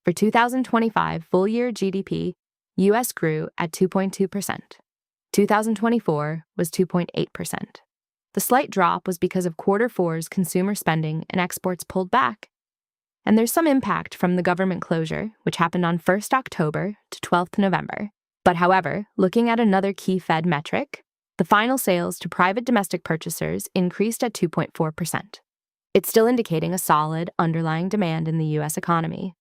For 2025 full-year GDP, U.S. grew at 2.2%. 2024 was 2.8%. The slight drop was because of quarter four's consumer spending and exports pulled back. And there's some impact from the government closure, which happened on 1st October to 12th November. But however, looking at another key Fed metric, the final sales to private domestic purchasers increased at 2.4%. It's still indicating a solid underlying demand in the U.S. economy.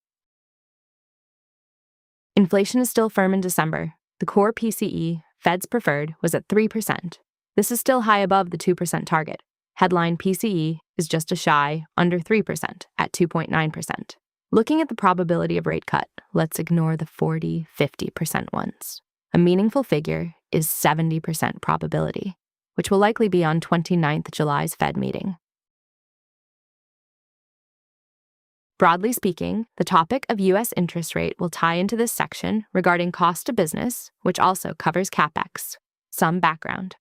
Inflation is still firm in December. The core PCE, Fed's preferred, was at 3%. This is still high above the 2% target. Headline PCE is just a shy under 3% at 2.9%. Looking at the probability of rate cut, let's ignore the 40-50% ones. A meaningful figure is 70% probability, which will likely be on 29th July's Fed meeting. Broadly speaking, the topic of U.S. interest rate will tie into this section regarding cost of business, which also covers Capex. Some background.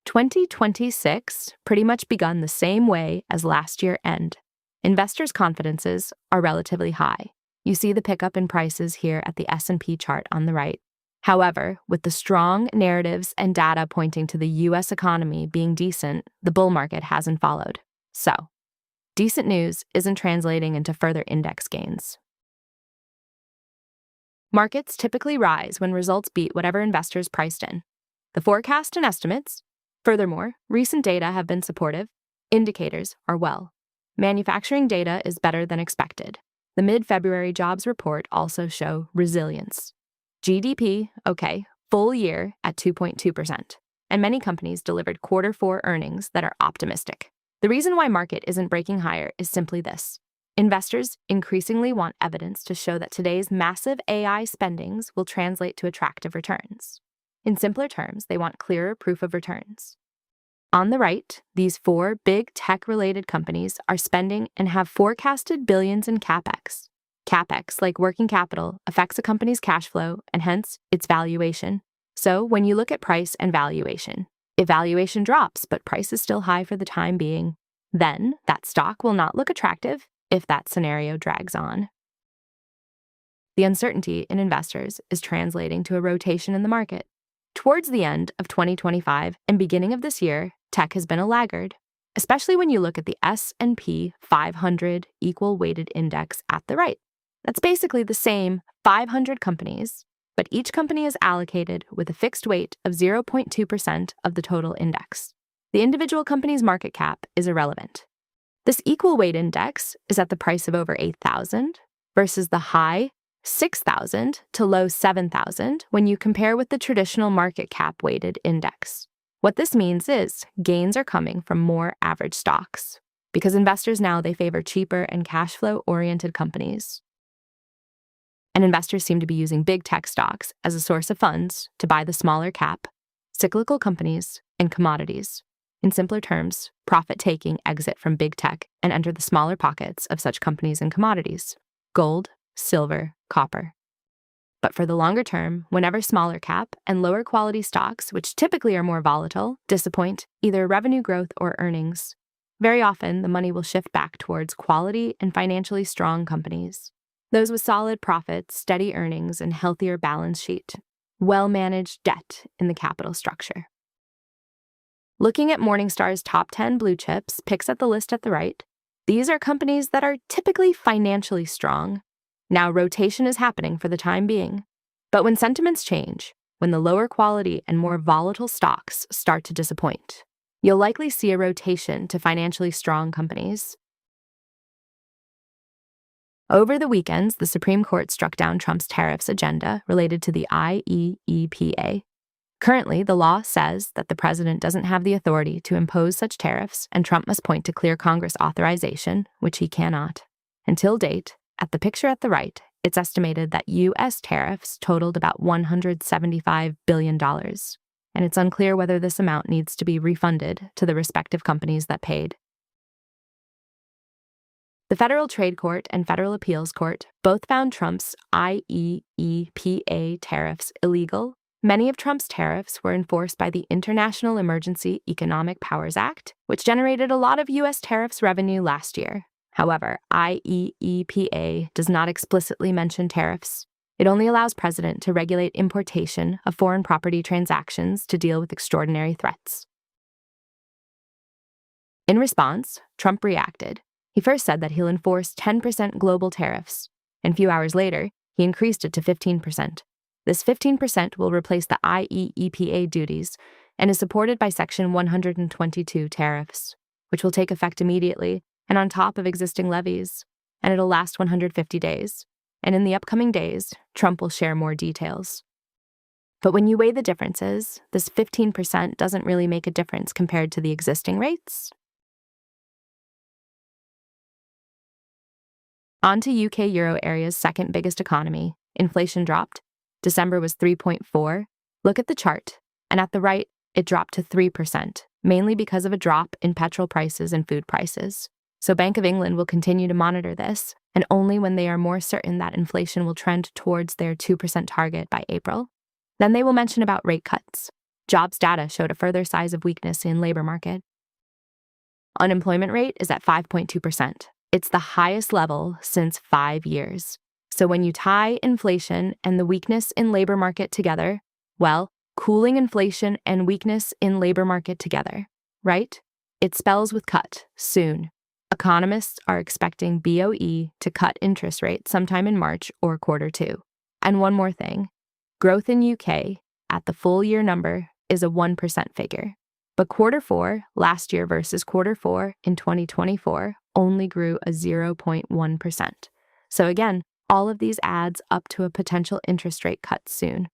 2026 pretty much begun the same way as last year end. Investors' confidences are relatively high. You see the pickup in prices here at the S&P chart on the right. However, with the strong narratives and data pointing to the U.S. economy being decent, the bull market hasn't followed. So, decent news isn't translating into further index gains. Markets typically rise when results beat whatever investors priced in. The forecast and estimates. Furthermore, recent data have been supportive. Indicators are well. Manufacturing data is better than expected. The mid-February jobs report also show resilience. GDP, okay, full year at 2.2%. And many companies delivered quarter four earnings that are optimistic. The reason why market isn't breaking higher is simply this. Investors increasingly want evidence to show that today's massive AI spendings will translate to attractive returns. In simpler terms, they want clearer proof of returns. On the right, these four big tech-related companies are spending and have forecasted billions in Capex. Capex, like working capital, affects a company's cash flow and hence its valuation. So when you look at price and valuation, if valuation drops but price is still high for the time being, then that stock will not look attractive if that scenario drags on. The uncertainty in investors is translating to a rotation in the market. Towards the end of 2025 and beginning of this year, tech has been a laggard, especially when you look at the S&P 500 equal weighted index at the right. That's basically the same 500 companies, but each company is allocated with a fixed weight of 0.2% of the total index. The individual company's market cap is irrelevant. This equal weight index is at the price of over 8,000 versus the high 6,000 to low 7,000 when you compare with the traditional market cap weighted index. What this means is gains are coming from more average stocks because investors now they favor cheaper and cash flow oriented companies. And investors seem to be using big tech stocks as a source of funds to buy the smaller cap, cyclical companies, and commodities. In simpler terms, profit-taking exit from big tech and enter the smaller pockets of such companies and commodities, gold, silver, copper. But for the longer term, whenever smaller cap and lower quality stocks, which typically are more volatile, disappoint either revenue growth or earnings, very often the money will shift back towards quality and financially strong companies. Those with solid profits, steady earnings, and healthier balance sheet, well-managed debt in the capital structure. Looking at Morningstar's top 10 blue chips, picks at the list at the right, these are companies that are typically financially strong. Now rotation is happening for the time being. But when sentiments change, when the lower quality and more volatile stocks start to disappoint, you'll likely see a rotation to financially strong companies. Over the weekends, the Supreme Court struck down Trump's tariffs agenda related to the IEEPA. Currently, the law says that the president doesn't have the authority to impose such tariffs, and Trump must point to clear Congress authorization, which he cannot. Until date, at the picture at the right, it's estimated that U.S. tariffs totaled about $175 billion, and it's unclear whether this amount needs to be refunded to the respective companies that paid. The Federal Trade Court and Federal Appeals Court both found Trump's IEEPA tariffs illegal. Many of Trump's tariffs were enforced by the International Emergency Economic Powers Act, which generated a lot of U.S. tariffs revenue last year. However, IEEPA does not explicitly mention tariffs. It only allows President to regulate importation of foreign property transactions to deal with extraordinary threats. In response, Trump reacted. He first said that he'll enforce 10% global tariffs, and a few hours later, he increased it to 15%. This 15% will replace the IEEPA duties and is supported by Section 122 tariffs, which will take effect immediately and on top of existing levies, and it'll last 150 days. And in the upcoming days, Trump will share more details. But when you weigh the differences, this 15% doesn't really make a difference compared to the existing rates. On to UK Euro area's second biggest economy. Inflation dropped. December was 3.4. Look at the chart, and at the right, it dropped to 3%, mainly because of a drop in petrol prices and food prices. So Bank of England will continue to monitor this, and only when they are more certain that inflation will trend towards their 2% target by April. Then they will mention about rate cuts. Jobs data showed a further sign of weakness in labor market. Unemployment rate is at 5.2%. It's the highest level since 5 years. So when you tie inflation and the weakness in labor market together, well, cooling inflation and weakness in labor market together, right? It spells with cut, soon. Economists are expecting BOE to cut interest rates sometime in March or Q2. And one more thing, growth in UK at the full year number is a 1% figure. But Q4 last year versus Q4 in 2024 only grew a 0.1%. So again, all of these adds up to a potential interest rate cut soon.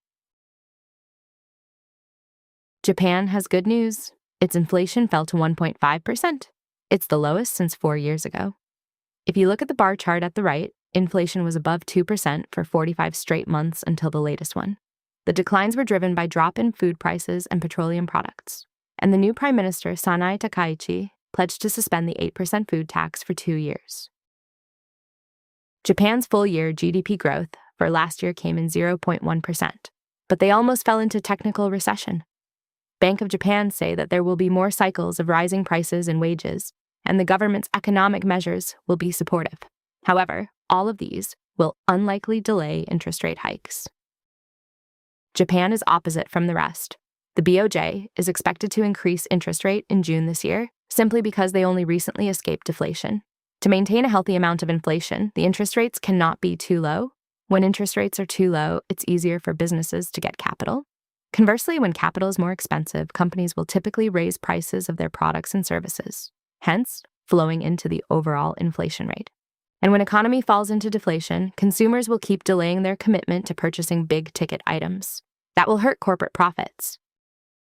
Japan has good news. Its inflation fell to 1.5%. It's the lowest since 4 years ago. If you look at the bar chart at the right, inflation was above 2% for 45 straight months until the latest one. The declines were driven by drop in food prices and petroleum products. And the new Prime Minister, Sanai Takaichi, pledged to suspend the 8% food tax for 2 years. Japan's full-year GDP growth for last year came in 0.1%, but they almost fell into technical recession. Bank of Japan say that there will be more cycles of rising prices and wages, and the government's economic measures will be supportive. However, all of these will unlikely delay interest rate hikes. Japan is opposite from the rest. The BOJ is expected to increase interest rate in June this year, simply because they only recently escaped deflation. To maintain a healthy amount of inflation, the interest rates cannot be too low. When interest rates are too low, it's easier for businesses to get capital. Conversely, when capital is more expensive, companies will typically raise prices of their products and services, hence flowing into the overall inflation rate. And when economy falls into deflation, consumers will keep delaying their commitment to purchasing big-ticket items. That will hurt corporate profits.